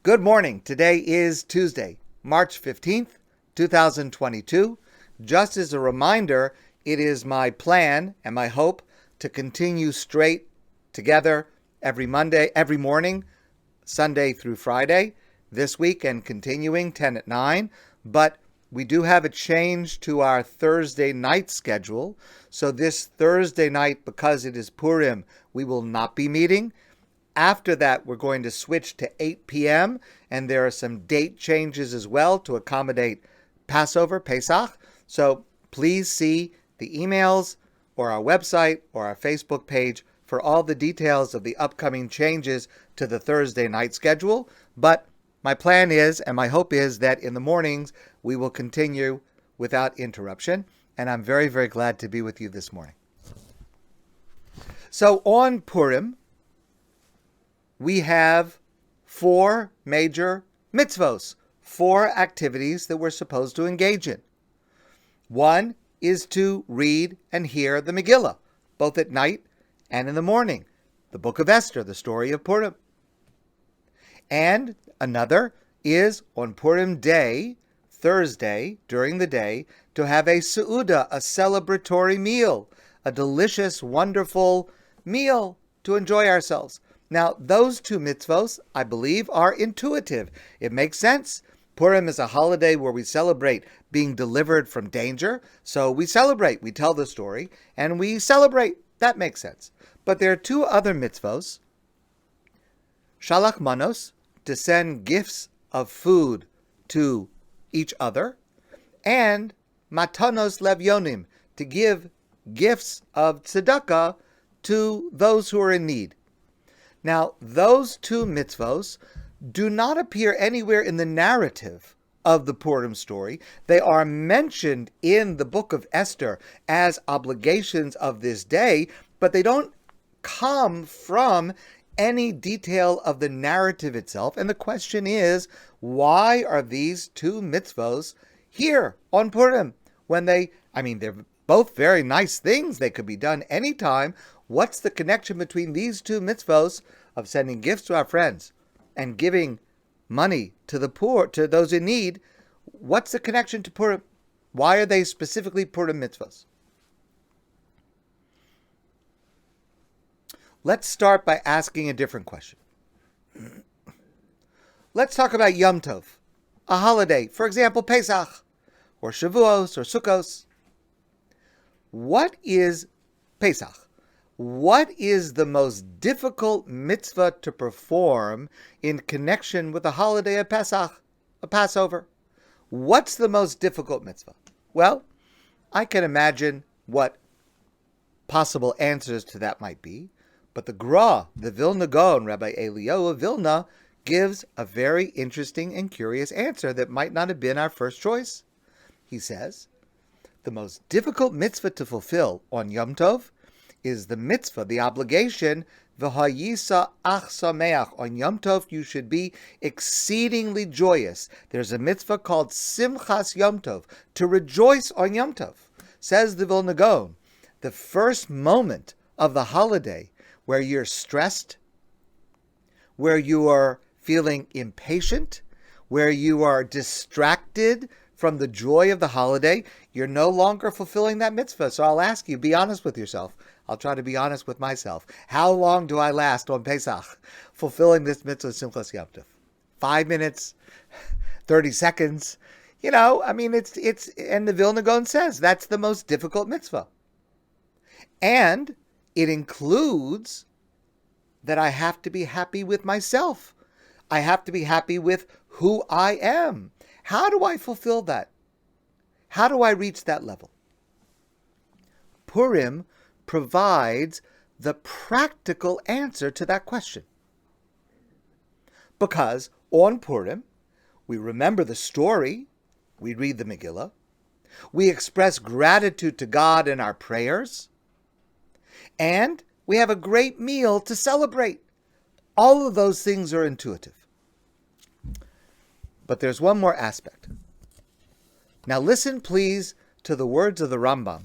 Good morning. Today is Tuesday, March 15th, 2022. Just as a reminder, it is my plan and my hope to continue straight together every morning, Sunday through Friday, this week and continuing 10 at 9. But we do have a change to our Thursday night schedule. So this Thursday night, because it is Purim, we will not be meeting. After that, we're going to switch to 8 p.m., and there are some date changes as well to accommodate Passover, Pesach. So please see the emails or our website or our Facebook page for all the details of the upcoming changes to the Thursday night schedule. But my plan is, and my hope is, that in the mornings we will continue without interruption, and I'm very, very glad to be with you this morning. So on Purim, we have 4 major mitzvos, 4 activities that we're supposed to engage in. One is to read and hear the Megillah, both at night and in the morning, the book of Esther, the story of Purim. And another is on Purim day, Thursday, during the day, to have a seudah, a celebratory meal, a delicious, wonderful meal to enjoy ourselves. Now, those 2 mitzvos, I believe, are intuitive. It makes sense. Purim is a holiday where we celebrate being delivered from danger. So we celebrate, we tell the story, and we celebrate. That makes sense. But there are 2 other mitzvos. Shalach manos, to send gifts of food to each other, and matanos levyonim, to give gifts of tzedakah to those who are in need. Now, those 2 mitzvos do not appear anywhere in the narrative of the Purim story. They are mentioned in the book of Esther as obligations of this day, but they don't come from any detail of the narrative itself. And the question is, why are these 2 mitzvos here on Purim when they're both very nice things. They could be done anytime. What's the connection between these 2 mitzvos of sending gifts to our friends and giving money to the poor, to those in need? What's the connection to Purim? Why are they specifically Purim mitzvos? Let's start by asking a different question. Let's talk about Yom Tov, a holiday, for example, Pesach, or Shavuos, or Sukkos. What is Pesach? What is the most difficult mitzvah to perform in connection with the holiday of Pesach, a Passover? What's the most difficult mitzvah? Well, I can imagine what possible answers to that might be, but the Gra, the Vilna Gaon, Rabbi Eliyahu of Vilna, gives a very interesting and curious answer that might not have been our first choice. He says, the most difficult mitzvah to fulfill on Yom Tov is the mitzvah, the obligation, v'hayisa ach sameach. On Yom Tov, you should be exceedingly joyous. There's a mitzvah called Simchas Yom Tov, to rejoice on Yom Tov. Says the Vilna Gaon, the first moment of the holiday where you're stressed, where you are feeling impatient, where you are distracted from the joy of the holiday, you're no longer fulfilling that mitzvah. So I'll ask you, be honest with yourself. I'll try to be honest with myself. How long do I last on Pesach fulfilling this mitzvah, Simchas Yom Tov? 5 minutes, 30 seconds. It's and the Vilna Gaon says that's the most difficult mitzvah. And it includes that I have to be happy with myself. I have to be happy with who I am. How do I fulfill that? How do I reach that level? Purim provides the practical answer to that question. Because on Purim, we remember the story, we read the Megillah, we express gratitude to God in our prayers, and we have a great meal to celebrate. All of those things are intuitive. But there's one more aspect. Now listen, please, to the words of the Rambam,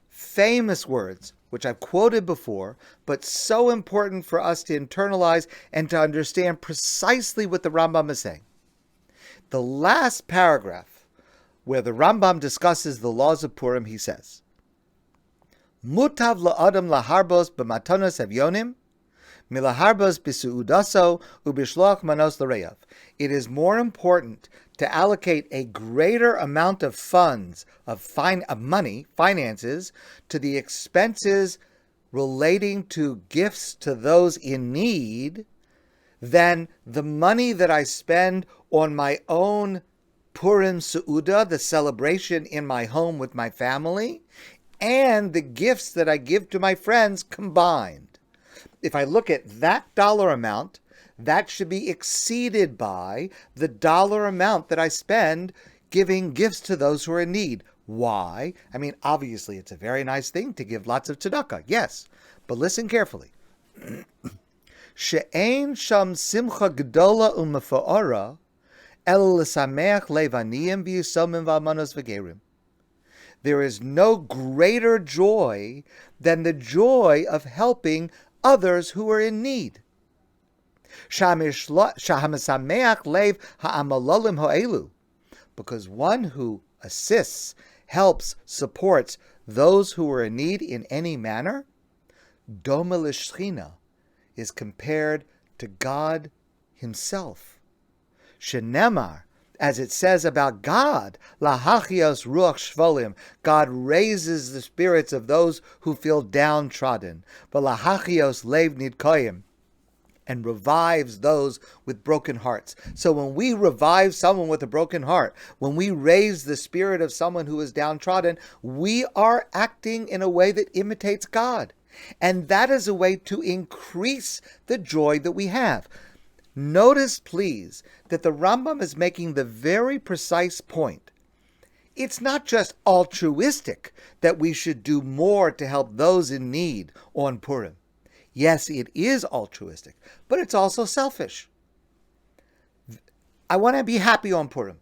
famous words which I've quoted before, but so important for us to internalize and to understand precisely what the Rambam is saying. The last paragraph, where the Rambam discusses the laws of Purim, he says, Mutav la'adam laharbos b'matanos evyonim, milaharbos b'su'udaso u'bishloach manos l'reyav. It is more important to allocate a greater amount of funds, of money, finances, to the expenses relating to gifts to those in need than the money that I spend on my own Purim Su'uda, the celebration in my home with my family, and the gifts that I give to my friends combined. If I look at that dollar amount, that should be exceeded by the dollar amount that I spend giving gifts to those who are in need. Why? I mean, obviously, it's a very nice thing to give lots of tzedakah, yes, but listen carefully. She'ein sham simcha gdola u'mefa'ora el l'sameach levaniyim v'yisomim v'almanos v'gerim. There is no greater joy than the joy of helping others who are in need. Because one who assists, helps, supports those who are in need in any manner, Doma l'shchina, is compared to God himself. Shenemar, as it says about God, Lahachios ruach shvolim, God raises the spirits of those who feel downtrodden. Lahachios lev nidkoyim, and revives those with broken hearts. So when we revive someone with a broken heart, when we raise the spirit of someone who is downtrodden, we are acting in a way that imitates God. And that is a way to increase the joy that we have. Notice, please, that the Rambam is making the very precise point. It's not just altruistic that we should do more to help those in need on Purim. Yes, it is altruistic, but it's also selfish. I want to be happy on Purim.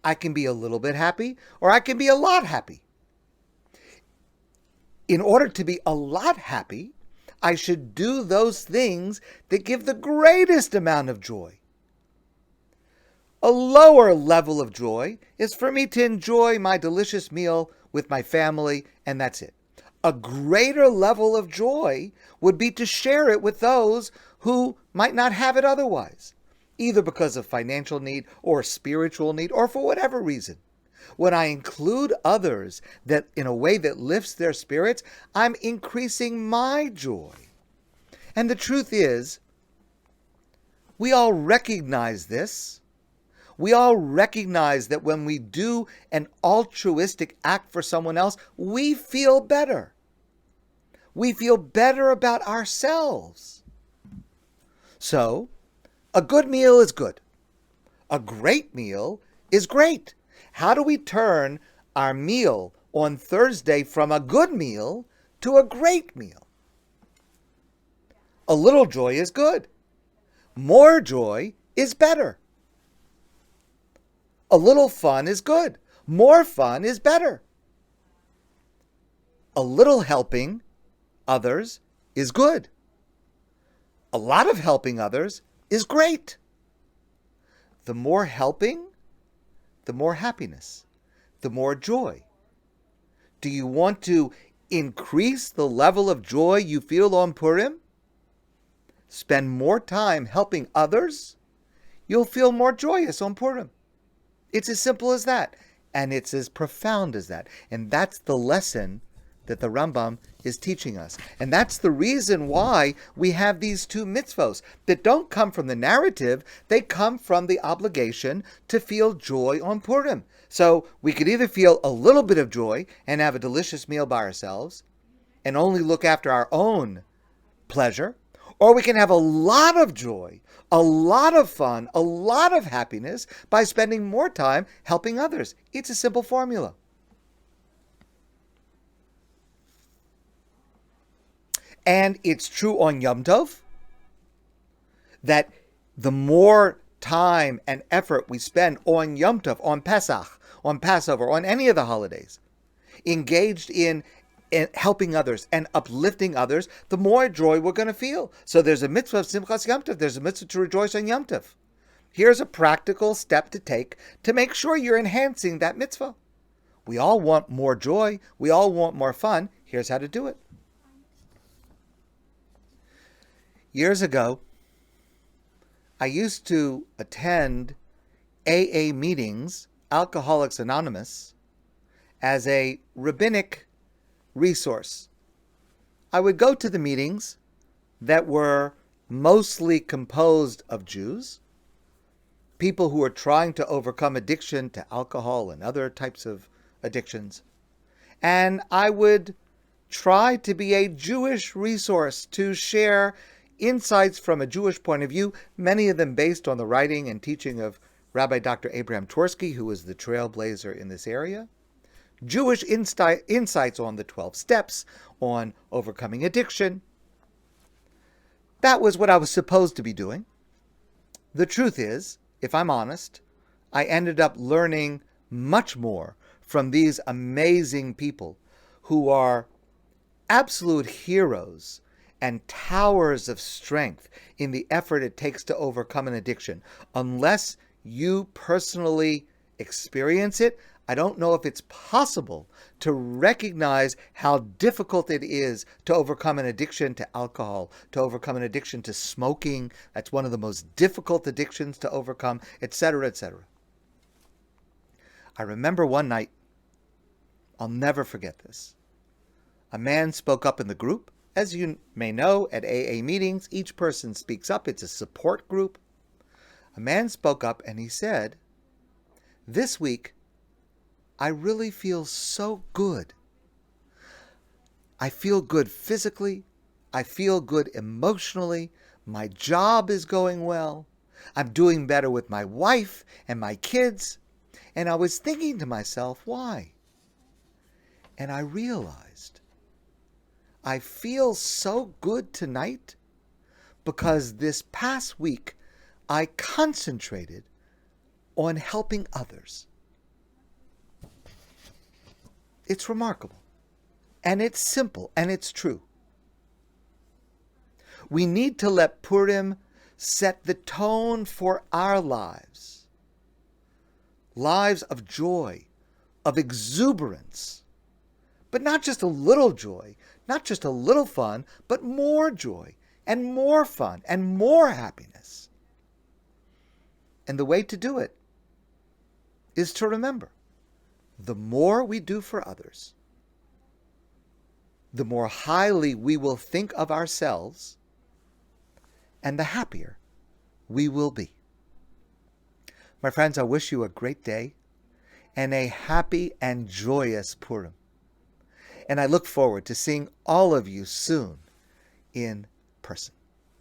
I can be a little bit happy, or I can be a lot happy. In order to be a lot happy, I should do those things that give the greatest amount of joy. A lower level of joy is for me to enjoy my delicious meal with my family, and that's it. A greater level of joy would be to share it with those who might not have it otherwise, either because of financial need or spiritual need or for whatever reason. When I include others that in a way that lifts their spirits, I'm increasing my joy. And the truth is, we all recognize this. We all recognize that when we do an altruistic act for someone else, we feel better. We feel better about ourselves. So, a good meal is good. A great meal is great. How do we turn our meal on Thursday from a good meal to a great meal? A little joy is good. More joy is better. A little fun is good. More fun is better. A little helping others is good. A lot of helping others is great. The more helping, the more happiness, the more joy. Do you want to increase the level of joy you feel on Purim? Spend more time helping others. You'll feel more joyous on Purim. It's as simple as that. And it's as profound as that. And that's the lesson that the Rambam is teaching us. And that's the reason why we have these two mitzvos that don't come from the narrative. They come from the obligation to feel joy on Purim. So we could either feel a little bit of joy and have a delicious meal by ourselves and only look after our own pleasure, or we can have a lot of joy, a lot of fun, a lot of happiness by spending more time helping others. It's a simple formula. And it's true on Yom Tov that the more time and effort we spend on Yom Tov, on Pesach, on Passover, on any of the holidays, engaged in and helping others and uplifting others, the more joy we're going to feel. So there's a mitzvah of Simchas Yom Tov. There's a mitzvah to rejoice on Yom Tov. Here's a practical step to take to make sure you're enhancing that mitzvah. We all want more joy. We all want more fun. Here's how to do it. Years ago, I used to attend AA meetings, Alcoholics Anonymous, as a rabbinic resource. I would go to the meetings that were mostly composed of Jews, people who are trying to overcome addiction to alcohol and other types of addictions. And I would try to be a Jewish resource to share insights from a Jewish point of view, many of them based on the writing and teaching of Rabbi Dr. Abraham Twersky, who was the trailblazer in this area. Jewish insights on the 12 steps, on overcoming addiction. That was what I was supposed to be doing. The truth is, if I'm honest, I ended up learning much more from these amazing people who are absolute heroes and towers of strength in the effort it takes to overcome an addiction. Unless you personally experience it, I don't know if it's possible to recognize how difficult it is to overcome an addiction to alcohol, to overcome an addiction to smoking. That's one of the most difficult addictions to overcome, etc., etc. I remember one night, I'll never forget this. A man spoke up in the group. As you may know, at AA meetings, each person speaks up. It's a support group. A man spoke up and he said, "This week, I really feel so good. I feel good physically. I feel good emotionally. My job is going well. I'm doing better with my wife and my kids." And I was thinking to myself, why? And I realized I feel so good tonight because this past week I concentrated on helping others. It's remarkable, and it's simple, and it's true. We need to let Purim set the tone for our lives. Lives of joy, of exuberance, but not just a little joy, not just a little fun, but more joy, and more fun, and more happiness. And the way to do it is to remember, the more we do for others, the more highly we will think of ourselves, and the happier we will be. My friends, I wish you a great day and a happy and joyous Purim. And I look forward to seeing all of you soon in person.